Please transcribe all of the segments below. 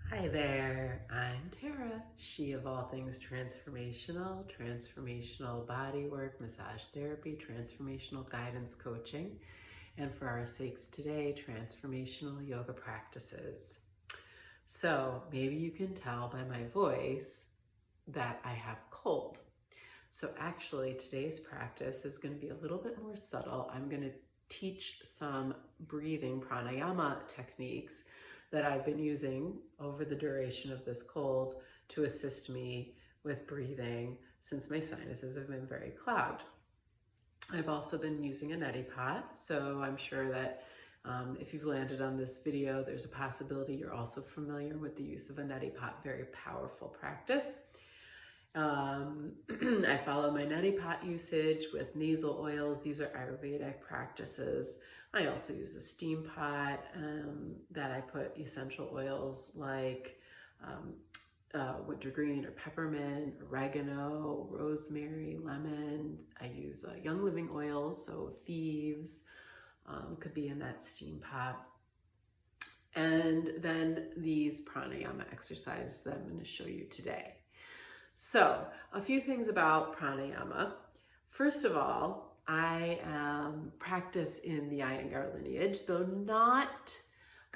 Hi there, I'm Tara, she of all things transformational, transformational body work, massage therapy, transformational guidance coaching, and for our sakes today, transformational yoga practices. So maybe you can tell by my voice that I have cold. So actually today's practice is going to be a little bit more subtle. I'm going to teach some breathing pranayama techniques that I've been using over the duration of this cold to assist me with breathing since my sinuses have been very clogged. I've also been using a neti pot, so I'm sure that if you've landed on this video, there's a possibility you're also familiar with the use of a neti pot, very powerful practice. I follow my neti pot usage with nasal oils. These are Ayurvedic practices. I also use a steam pot that I put essential oils like wintergreen or peppermint, oregano, rosemary, lemon. I use young living oils, so thieves could be in that steam pot. And then these pranayama exercises that I'm going to show you today. So, a few things about pranayama. First of all, I practice in the Iyengar lineage, though not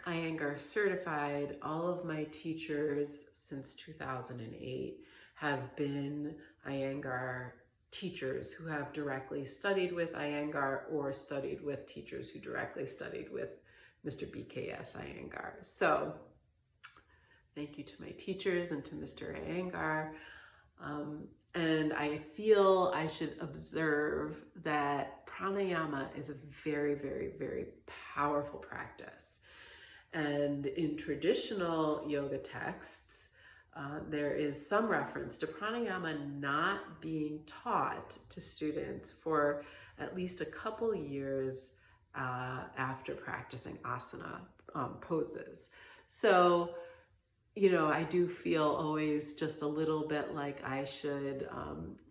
Iyengar certified. All of my teachers since 2008 have been Iyengar teachers who have directly studied with Iyengar or studied with teachers who directly studied with Mr. BKS Iyengar. So, thank you to my teachers and to Mr. Iyengar. And I feel I should observe that pranayama is a very, very, very powerful practice. And in traditional yoga texts, there is some reference to pranayama not being taught to students for at least a couple years after practicing asana poses. So, I do feel always just a little bit like I should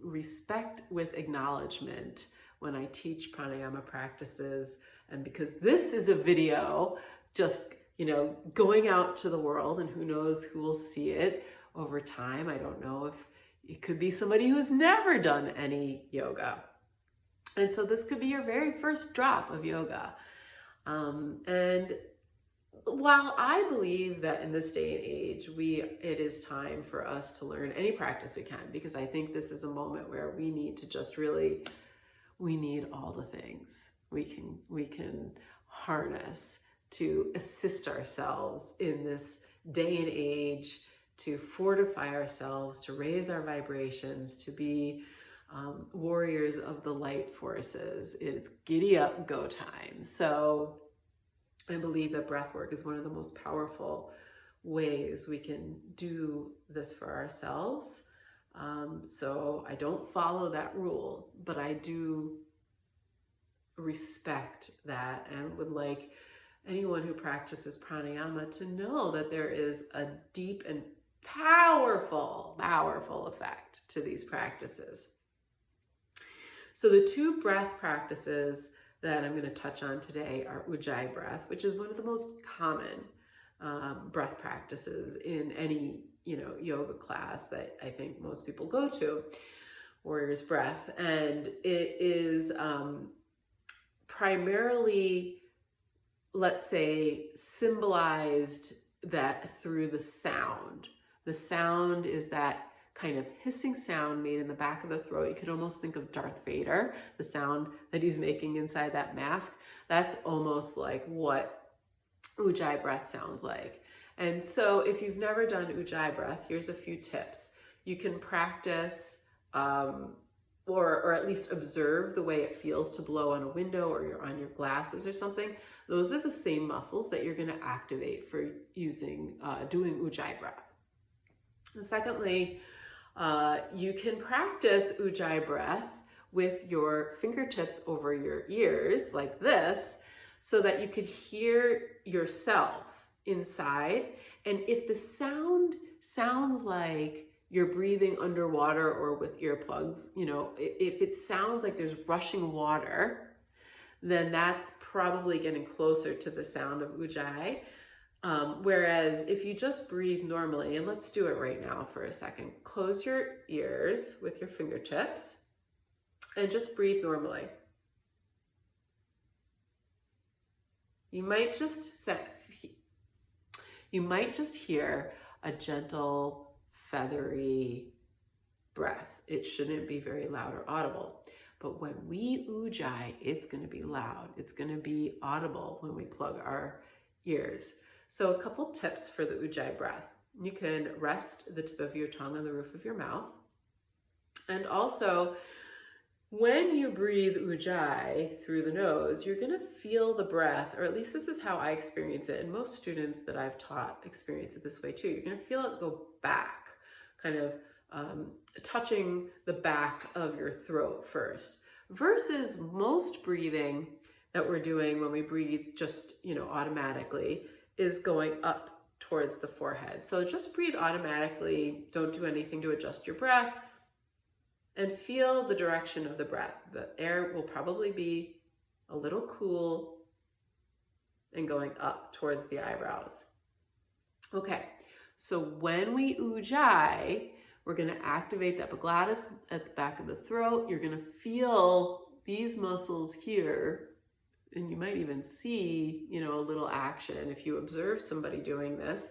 respect with acknowledgement when I teach pranayama practices. And because this is a video just, going out to the world, and who knows who will see it over time. I don't know if it could be somebody who's never done any yoga. And so this could be your very first drop of yoga. And while I believe that in this day and age, it is time for us to learn any practice we can, because I think this is a moment where we need to just we need all the things we can harness to assist ourselves in this day and age, to fortify ourselves, to raise our vibrations, to be warriors of the light forces. It's giddy up, go time. So I believe that breath work is one of the most powerful ways we can do this for ourselves. So I don't follow that rule, but I do respect that and would like anyone who practices pranayama to know that there is a deep and powerful effect to these practices. So the two breath practices that I'm going to touch on today are Ujjāyī breath, which is one of the most common breath practices in any yoga class that I think most people go to, warrior's breath. And it is primarily, let's say, symbolized that through the sound. The sound is that kind of hissing sound made in the back of the throat. You could almost think of Darth Vader, the sound that he's making inside that mask. That's almost like what Ujjāyī breath sounds like. And so if you've never done Ujjāyī breath, here's a few tips. You can practice or at least observe the way it feels to blow on a window or on your glasses or something. Those are the same muscles that you're going to activate for doing Ujjāyī breath. And secondly, you can practice Ujjāyī breath with your fingertips over your ears like this, so that you could hear yourself inside. And if the sound sounds like you're breathing underwater or with earplugs, if it sounds like there's rushing water, then that's probably getting closer to the sound of Ujjāyī. Whereas if you just breathe normally, and let's do it right now for a second, close your ears with your fingertips and just breathe normally. You might just hear a gentle, feathery breath. It shouldn't be very loud or audible. But when we ujjayi, it's going to be loud. It's going to be audible when we plug our ears. So a couple tips for the Ujjāyī breath. You can rest the tip of your tongue on the roof of your mouth. And also, when you breathe Ujjāyī through the nose, you're going to feel the breath, or at least this is how I experience it, and most students that I've taught experience it this way too. You're going to feel it go back, kind of touching the back of your throat first, versus most breathing that we're doing when we breathe just, automatically is going up towards the forehead. So just breathe automatically. Don't do anything to adjust your breath, and feel the direction of the breath. The air will probably be a little cool and going up towards the eyebrows. Okay, so when we ujjayi, we're going to activate the epiglottis at the back of the throat. You're going to feel these muscles here, and you might even see, a little action. If you observe somebody doing this,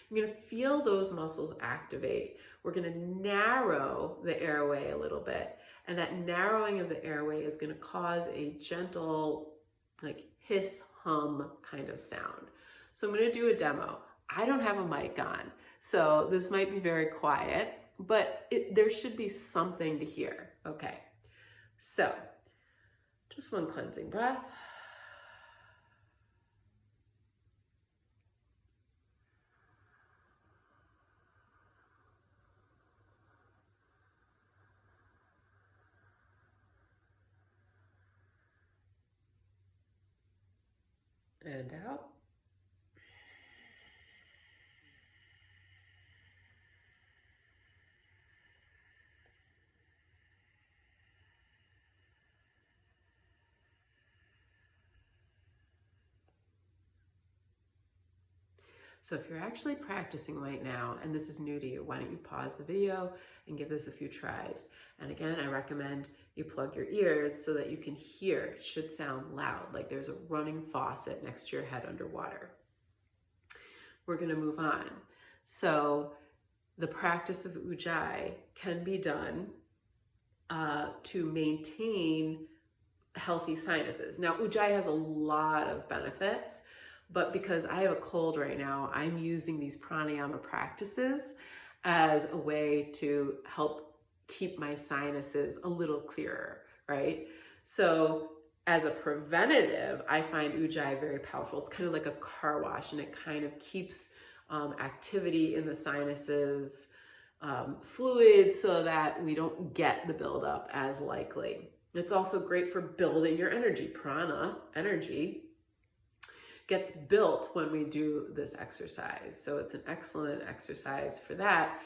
you're going to feel those muscles activate. We're going to narrow the airway a little bit, and that narrowing of the airway is going to cause a gentle, like hiss, hum kind of sound. So I'm going to do a demo. I don't have a mic on, so this might be very quiet, but there should be something to hear. Okay, so just one cleansing breath. And out. So if you're actually practicing right now, and this is new to you, why don't you pause the video and give this a few tries? And again, I recommend you plug your ears so that you can hear. It should sound loud, like there's a running faucet next to your head underwater. We're going to move on. So the practice of Ujjāyī can be done to maintain healthy sinuses. Now, Ujjāyī has a lot of benefits, but because I have a cold right now, I'm using these pranayama practices as a way to help keep my sinuses a little clearer, right? So as a preventative, I find Ujjāyī very powerful. It's kind of like a car wash, and it kind of keeps activity in the sinuses fluid so that we don't get the buildup as likely. It's also great for building your energy. Prana, energy, gets built when we do this exercise. So it's an excellent exercise for that,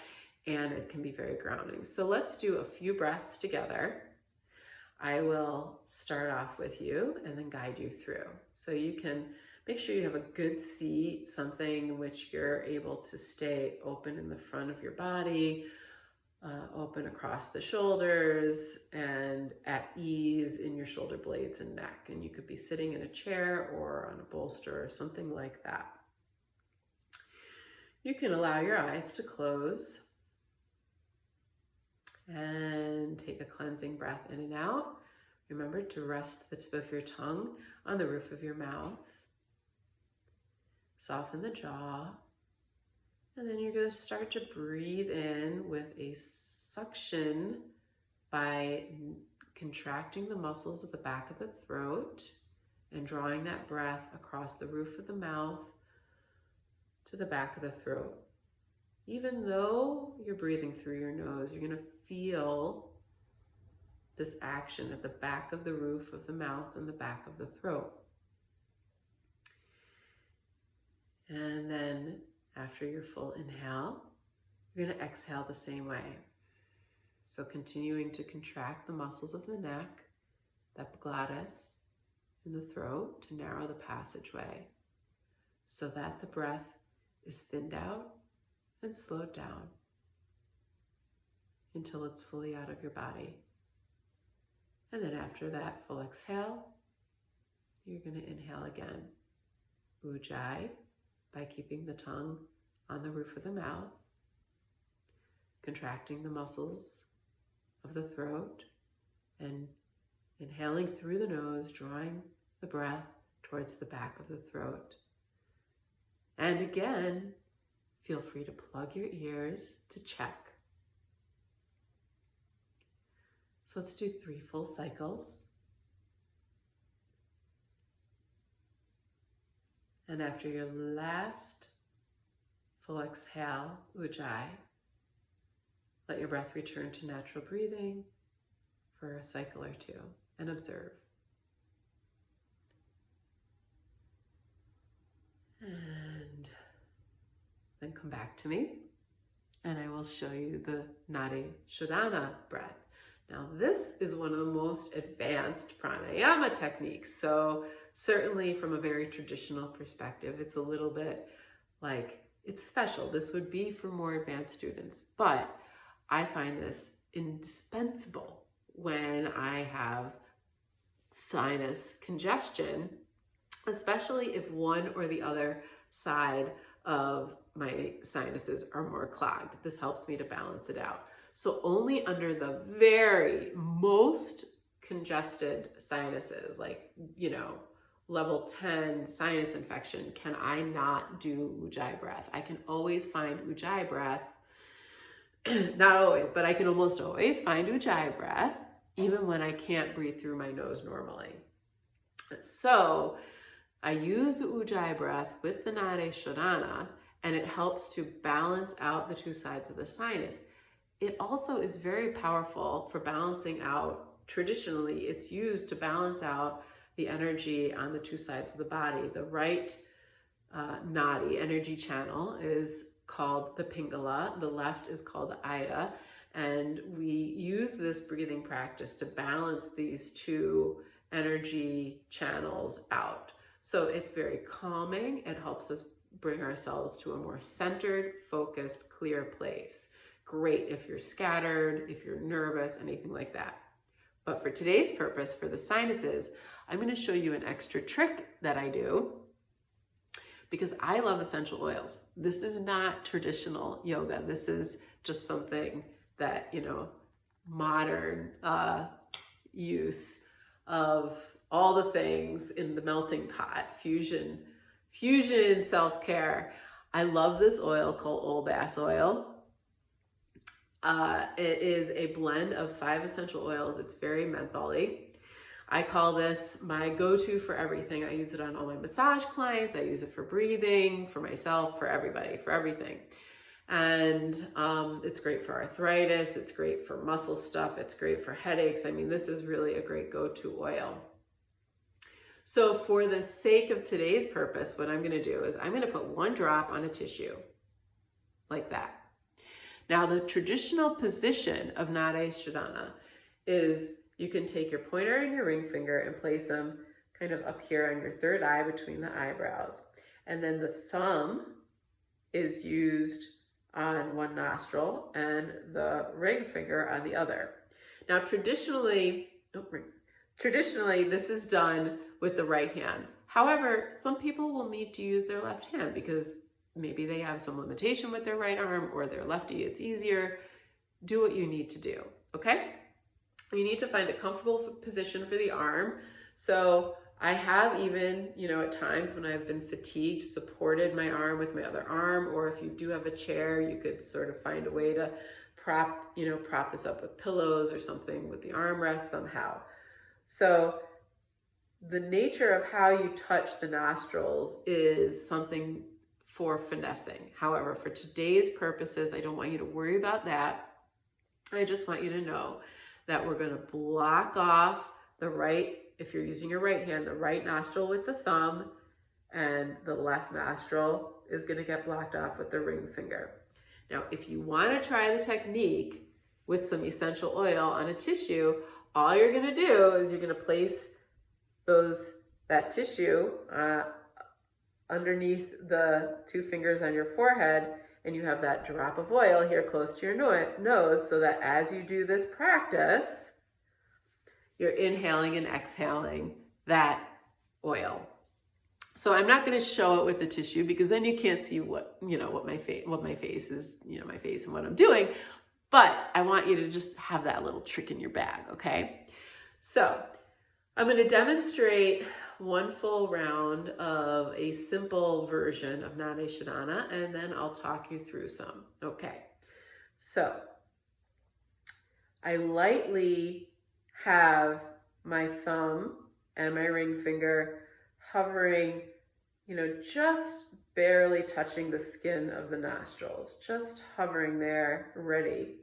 and it can be very grounding. So let's do a few breaths together. I will start off with you and then guide you through. So you can make sure you have a good seat, something in which you're able to stay open in the front of your body, open across the shoulders, and at ease in your shoulder blades and neck. And you could be sitting in a chair or on a bolster or something like that. You can allow your eyes to close and take a cleansing breath in and out. Remember to rest the tip of your tongue on the roof of your mouth. Soften the jaw. And then you're going to start to breathe in with a suction by contracting the muscles at the back of the throat and drawing that breath across the roof of the mouth to the back of the throat. Even though you're breathing through your nose, you're going to feel this action at the back of the roof of the mouth and the back of the throat. And then after your full inhale, you're going to exhale the same way. So continuing to contract the muscles of the neck, the epiglottis, and the throat to narrow the passageway. so that the breath is thinned out and slowed down until it's fully out of your body. And then after that full exhale, you're going to inhale again. Ujjayi, by keeping the tongue on the roof of the mouth, contracting the muscles of the throat, and inhaling through the nose, drawing the breath towards the back of the throat. And again, feel free to plug your ears to check. So let's do 3 full cycles. And after your last full exhale, Ujjayi, let your breath return to natural breathing for a cycle or 2 and observe. And then come back to me and I will show you the Nādī Śodhana breath. Now this is one of the most advanced pranayama techniques. So certainly from a very traditional perspective, it's a little bit like, it's special. This would be for more advanced students, but I find this indispensable when I have sinus congestion, especially if one or the other side of my sinuses are more clogged. This helps me to balance it out. So only under the very most congested sinuses, like, level 10 sinus infection, can I not do Ujjayi breath. I can always find Ujjayi breath, not always, but I can almost always find Ujjayi breath, even when I can't breathe through my nose normally. So I use the Ujjayi breath with the Nādī Śodhana, and it helps to balance out the 2 sides of the sinus. It also is very powerful for balancing out. Traditionally, it's used to balance out the energy on the 2 sides of the body. The right nadi, energy channel, is called the Pingala. The left is called the Ida. And we use this breathing practice to balance these 2 energy channels out. So it's very calming. It helps us bring ourselves to a more centered, focused, clear place. Great if you're scattered, if you're nervous, anything like that. But for today's purpose, for the sinuses, I'm going to show you an extra trick that I do because I love essential oils. This is not traditional yoga. This is just something that, modern use of all the things in the melting pot, fusion, self-care. I love this oil called Old Bass oil. It is a blend of 5 essential oils. It's very menthol-y. I call this my go-to for everything. I use it on all my massage clients. I use it for breathing, for myself, for everybody, for everything. And it's great for arthritis. It's great for muscle stuff. It's great for headaches. I mean, this is really a great go-to oil. So for the sake of today's purpose, what I'm going to do is I'm going to put 1 drop on a tissue like that. Now, the traditional position of Nādī Śodhana is you can take your pointer and your ring finger and place them kind of up here on your 3rd eye between the eyebrows. And then the thumb is used on one nostril and the ring finger on the other. Now, traditionally, this is done with the right hand. However, some people will need to use their left hand because maybe they have some limitation with their right arm or they're lefty. It's easier. Do what you need to do, okay? You need to find a comfortable position for the arm. So I have even, at times when I've been fatigued, supported my arm with my other arm, or if you do have a chair, you could sort of find a way to prop this up with pillows or something with the armrest somehow. So the nature of how you touch the nostrils is something for finessing. However, for today's purposes, I don't want you to worry about that. I just want you to know that we're going to block off the right, if you're using your right hand, the right nostril with the thumb, and the left nostril is going to get blocked off with the ring finger. Now, if you want to try the technique with some essential oil on a tissue, all you're going to do is you're going to place that tissue underneath the two fingers on your forehead, and you have that drop of oil here close to your nose, so that as you do this practice, you're inhaling and exhaling that oil. So I'm not going to show it with the tissue because then you can't see what my face is, my face and what I'm doing. But I want you to just have that little trick in your bag, okay? So I'm going to demonstrate one full round of a simple version of Nādī Śodhana, and then I'll talk you through some. Okay, so I lightly have my thumb and my ring finger hovering, just barely touching the skin of the nostrils, just hovering there, ready.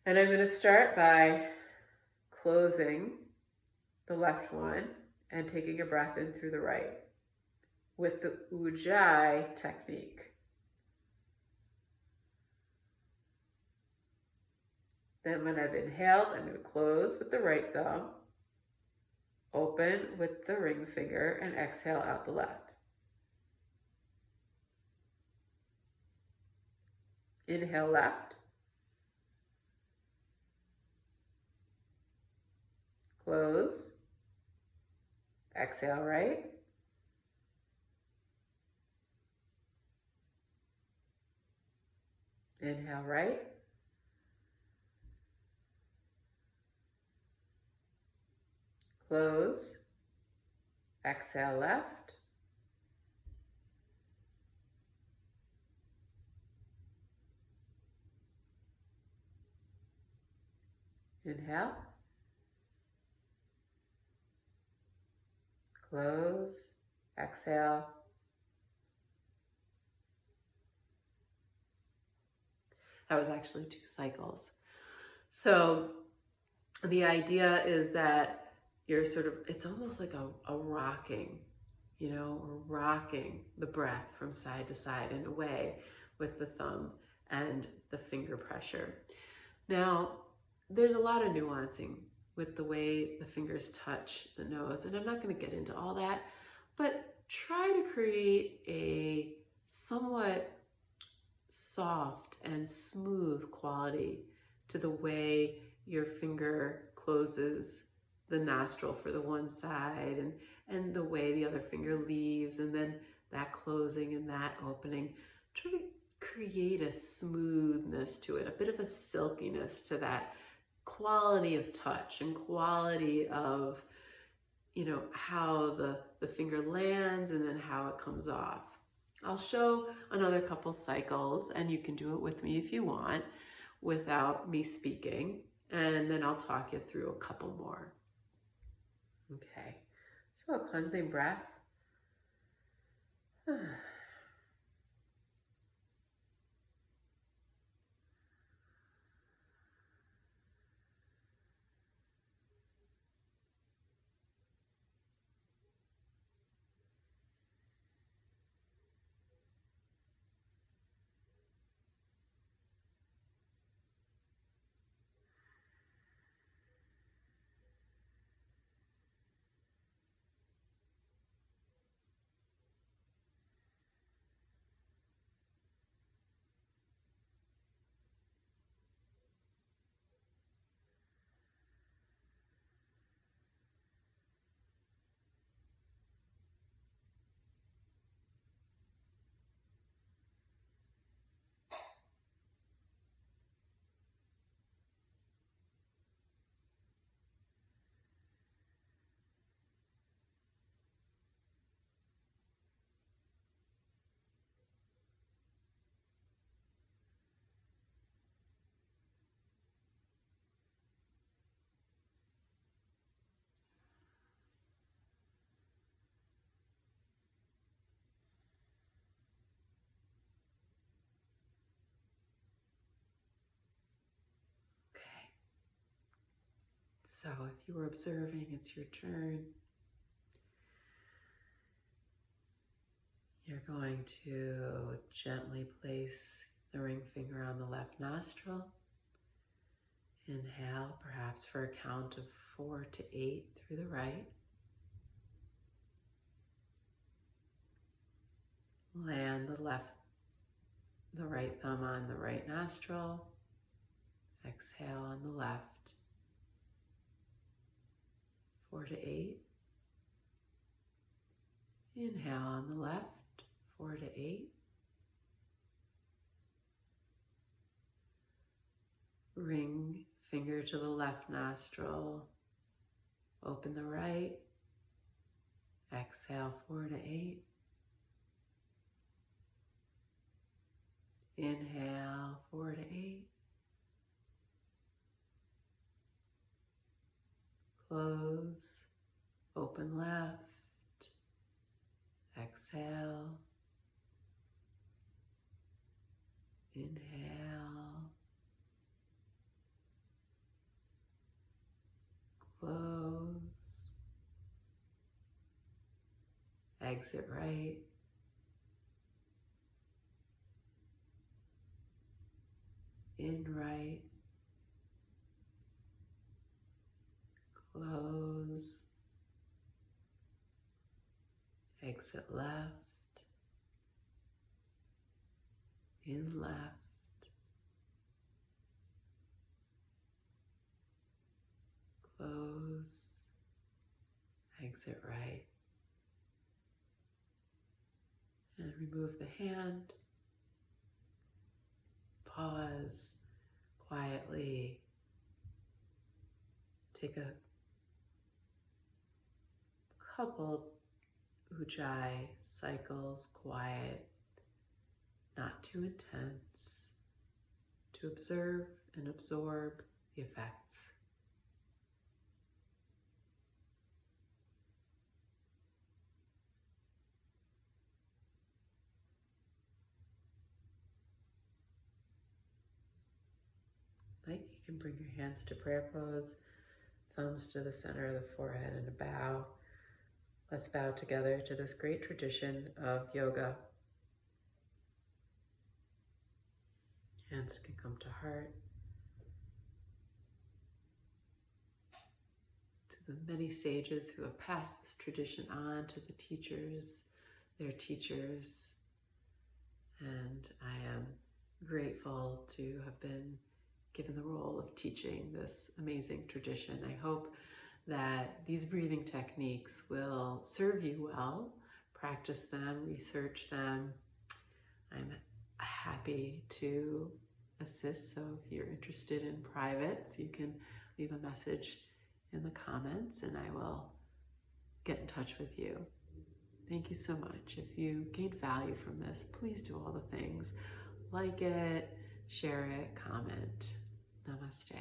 And I'm going to start by closing the left one and taking a breath in through the right with the Ujjāyī technique. Then when I've inhaled, I'm going to close with the right thumb, open with the ring finger, and exhale out the left. Inhale left. Close. Exhale right. Inhale right. Close. Exhale left. Inhale. Close. Exhale. That was actually 2 cycles. So the idea is that you're it's almost like a rocking, rocking the breath from side to side and away with the thumb and the finger pressure. Now, there's a lot of nuancing with the way the fingers touch the nose, and I'm not going to get into all that, but try to create a somewhat soft and smooth quality to the way your finger closes the nostril for the one side and the way the other finger leaves, and then that closing and that opening. Try to create a smoothness to it, a bit of a silkiness to that quality of touch and quality of, how the finger lands and then how it comes off. I'll show another couple cycles, and you can do it with me if you want without me speaking, and then I'll talk you through a couple more. Okay, so a cleansing breath. So if you were observing, it's your turn. You're going to gently place the ring finger on the left nostril. Inhale, perhaps for a count of 4 to 8 through the right. And the right thumb on the right nostril. Exhale on the left. 4 to 8. Inhale on the left. 4 to 8. Ring finger to the left nostril. Open the right. Exhale 4 to 8. Inhale 4 to 8. Close. Open left. Exhale. Inhale. Close. Exit right. In right. Close. Exit left. In left. Close. Exit right. And remove the hand. Pause quietly. Take a couple Ujjāyī cycles, quiet, not too intense, to observe and absorb the effects. Like, you can bring your hands to prayer pose, thumbs to the center of the forehead and a bow. Let's bow together to this great tradition of yoga. Hands can come to heart. To the many sages who have passed this tradition on to the teachers, their teachers. And I am grateful to have been given the role of teaching this amazing tradition. I hope that these breathing techniques will serve you well. Practice them, research them. I'm happy to assist, so if you're interested in private, so you can leave a message in the comments and I will get in touch with you. Thank you so much. If you gained value from this, please do all the things. Like it, share it, comment. Namaste.